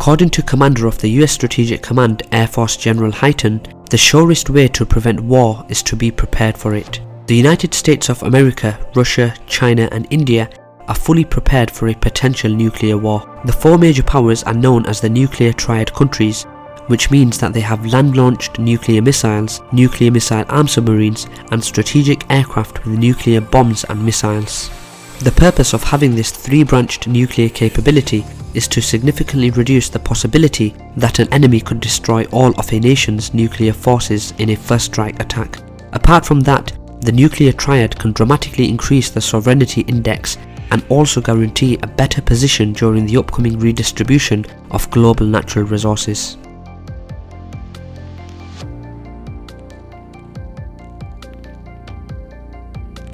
According to Commander of the US Strategic Command Air Force General Hyten, the surest way to prevent war is to be prepared for it. The United States of America, Russia, China and India are fully prepared for a potential nuclear war. The four major powers are known as the Nuclear Triad countries, which means that they have land-launched nuclear missiles, nuclear missile-armed submarines and strategic aircraft with nuclear bombs and missiles. The purpose of having this three-branched nuclear capability is to significantly reduce the possibility that an enemy could destroy all of a nation's nuclear forces in a first strike attack. Apart from that, the Nuclear Triad can dramatically increase the sovereignty index and also guarantee a better position during the upcoming redistribution of global natural resources.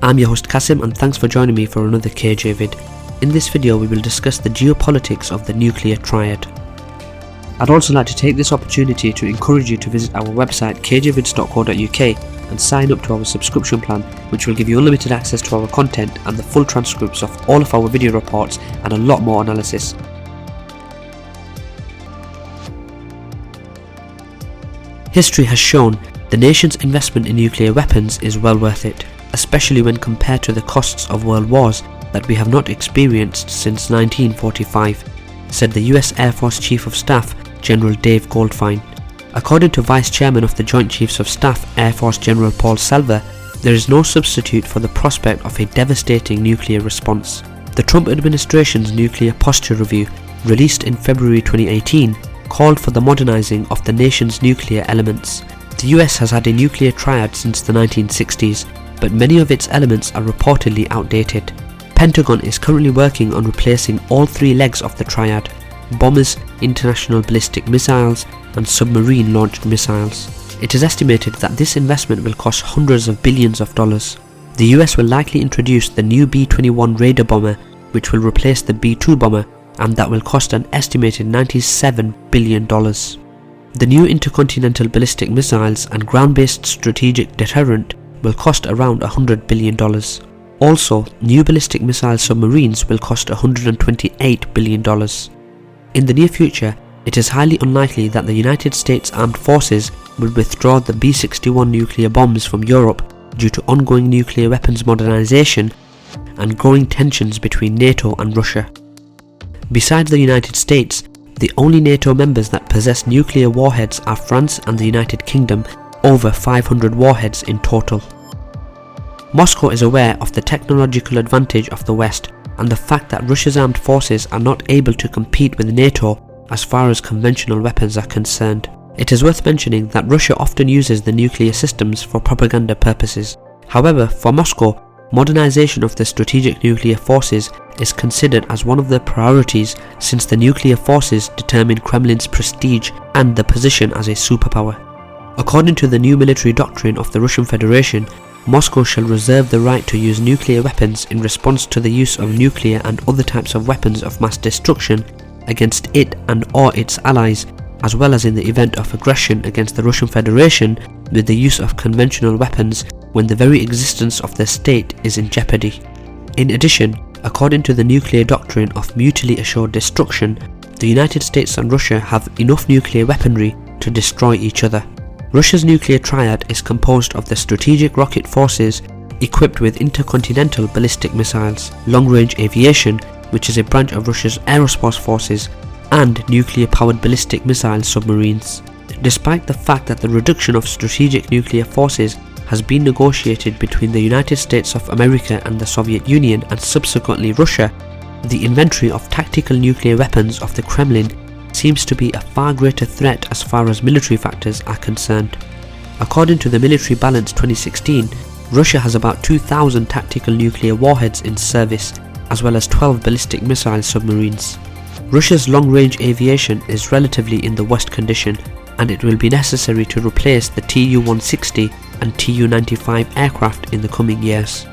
I'm your host Kasim and thanks for joining me for another KJ vid. In this video we will discuss the geopolitics of the Nuclear Triad. I'd also like to take this opportunity to encourage you to visit our website kjvids.co.uk and sign up to our subscription plan, which will give you unlimited access to our content and the full transcripts of all of our video reports and a lot more analysis. History has shown the nation's investment in nuclear weapons is well worth it, especially when compared to the costs of world wars that we have not experienced since 1945, said the US Air Force Chief of Staff General Dave Goldfein. According to Vice Chairman of the Joint Chiefs of Staff Air Force General Paul Selva, there is no substitute for the prospect of a devastating nuclear response. The Trump administration's Nuclear Posture Review, released in February 2018, called for the modernizing of the nation's nuclear elements. The US has had a nuclear triad since the 1960s, but many of its elements are reportedly outdated. Pentagon is currently working on replacing all three legs of the triad: bombers, international ballistic missiles and submarine launched missiles. It is estimated that this investment will cost hundreds of billions of dollars. The US will likely introduce the new B-21 Raider bomber, which will replace the B-2 bomber, and that will cost an estimated $97 billion. The new intercontinental ballistic missiles and ground-based strategic deterrent will cost around $100 billion. Also, new ballistic missile submarines will cost $128 billion. In the near future, it is highly unlikely that the United States Armed Forces will withdraw the B-61 nuclear bombs from Europe due to ongoing nuclear weapons modernization and growing tensions between NATO and Russia. Besides the United States, the only NATO members that possess nuclear warheads are France and the United Kingdom, over 500 warheads in total. Moscow is aware of the technological advantage of the West and the fact that Russia's armed forces are not able to compete with NATO as far as conventional weapons are concerned. It is worth mentioning that Russia often uses the nuclear systems for propaganda purposes. However, for Moscow, modernization of the strategic nuclear forces is considered as one of their priorities, since the nuclear forces determine Kremlin's prestige and the position as a superpower. According to the new military doctrine of the Russian Federation, Moscow shall reserve the right to use nuclear weapons in response to the use of nuclear and other types of weapons of mass destruction against it and or its allies, as well as in the event of aggression against the Russian Federation with the use of conventional weapons when the very existence of their state is in jeopardy. In addition, according to the nuclear doctrine of mutually assured destruction, the United States and Russia have enough nuclear weaponry to destroy each other. Russia's nuclear triad is composed of the strategic rocket forces equipped with intercontinental ballistic missiles, long-range aviation, which is a branch of Russia's aerospace forces, and nuclear-powered ballistic missile submarines. Despite the fact that the reduction of strategic nuclear forces has been negotiated between the United States of America and the Soviet Union and subsequently Russia, the inventory of tactical nuclear weapons of the Kremlin seems to be a far greater threat as far as military factors are concerned. According to the Military Balance 2016, Russia has about 2,000 tactical nuclear warheads in service, as well as 12 ballistic missile submarines. Russia's long-range aviation is relatively in the worst condition, and it will be necessary to replace the Tu-160 and Tu-95 aircraft in the coming years.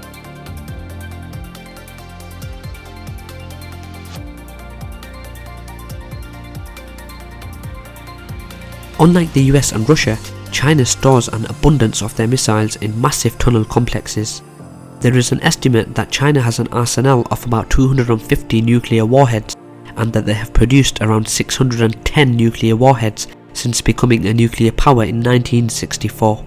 Unlike the US and Russia, China stores an abundance of their missiles in massive tunnel complexes. There is an estimate that China has an arsenal of about 250 nuclear warheads, and that they have produced around 610 nuclear warheads since becoming a nuclear power in 1964.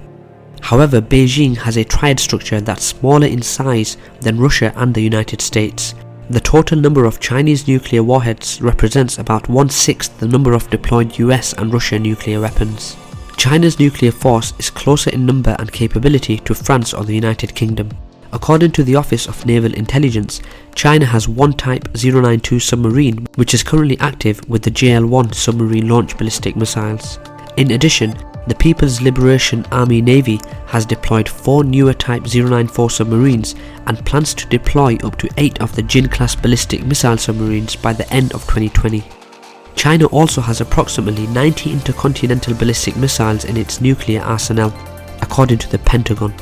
However, Beijing has a triad structure that's smaller in size than Russia and the United States. The total number of Chinese nuclear warheads represents about 1/6 the number of deployed US and Russian nuclear weapons. China's nuclear force is closer in number and capability to France or the United Kingdom. According to the Office of Naval Intelligence, China has one Type 092 submarine which is currently active with the JL-1 submarine launch ballistic missiles. In addition, the People's Liberation Army Navy has deployed 4 newer Type 094 submarines and plans to deploy up to 8 of the Jin-class ballistic missile submarines by the end of 2020. China also has approximately 90 intercontinental ballistic missiles in its nuclear arsenal, according to the Pentagon.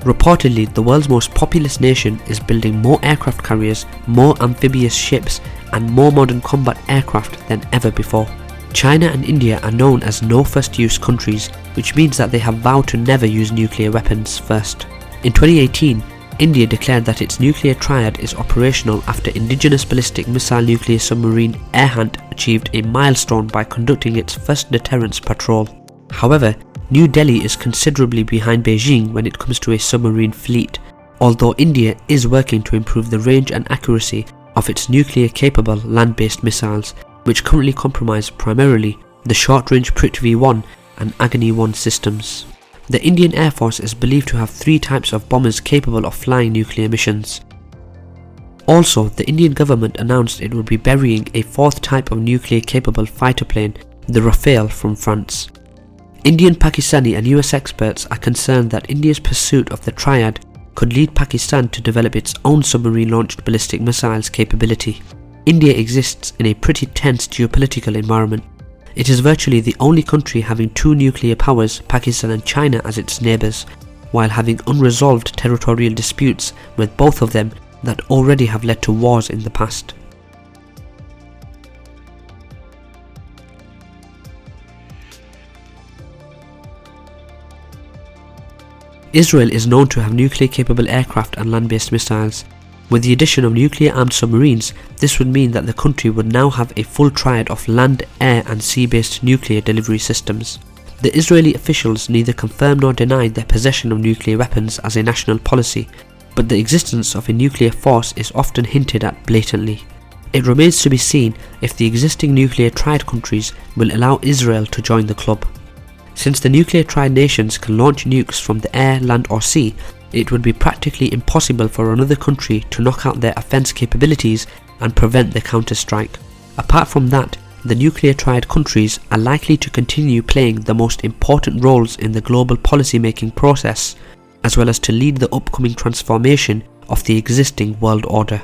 Reportedly, the world's most populous nation is building more aircraft carriers, more amphibious ships, and more modern combat aircraft than ever before. China and India are known as no first use countries, which means that they have vowed to never use nuclear weapons first. In 2018, India declared that its nuclear triad is operational after indigenous ballistic missile nuclear submarine Arhat achieved a milestone by conducting its first deterrence patrol. However, New Delhi is considerably behind Beijing when it comes to a submarine fleet, although India is working to improve the range and accuracy of its nuclear-capable land-based missiles, which currently comprise primarily the short-range Prithvi-1 and Agni-1 systems. The Indian Air Force is believed to have 3 types of bombers capable of flying nuclear missions. Also, the Indian government announced it would be burying a 4th type of nuclear-capable fighter plane, the Rafale, from France. Indian, Pakistani and US experts are concerned that India's pursuit of the triad could lead Pakistan to develop its own submarine-launched ballistic missiles capability. India exists in a pretty tense geopolitical environment. It is virtually the only country having 2 nuclear powers, Pakistan and China, as its neighbours, while having unresolved territorial disputes with both of them that already have led to wars in the past. Israel is known to have nuclear-capable aircraft and land-based missiles. With the addition of nuclear-armed submarines, this would mean that the country would now have a full triad of land, air and sea-based nuclear delivery systems. The Israeli officials neither confirmed nor denied their possession of nuclear weapons as a national policy, but the existence of a nuclear force is often hinted at blatantly. It remains to be seen if the existing nuclear triad countries will allow Israel to join the club. Since the nuclear triad nations can launch nukes from the air, land or sea, it would be practically impossible for another country to knock out their offence capabilities and prevent the counter-strike. Apart from that, the nuclear triad countries are likely to continue playing the most important roles in the global policy-making process, as well as to lead the upcoming transformation of the existing world order.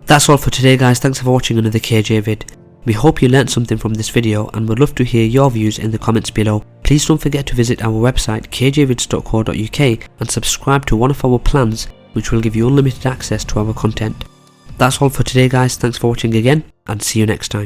That's all for today guys, thanks for watching another KJ vid. We hope you learnt something from this video and would love to hear your views in the comments below. Please don't forget to visit our website kjvids.co.uk and subscribe to one of our plans which will give you unlimited access to our content. That's all for today guys, thanks for watching again and see you next time.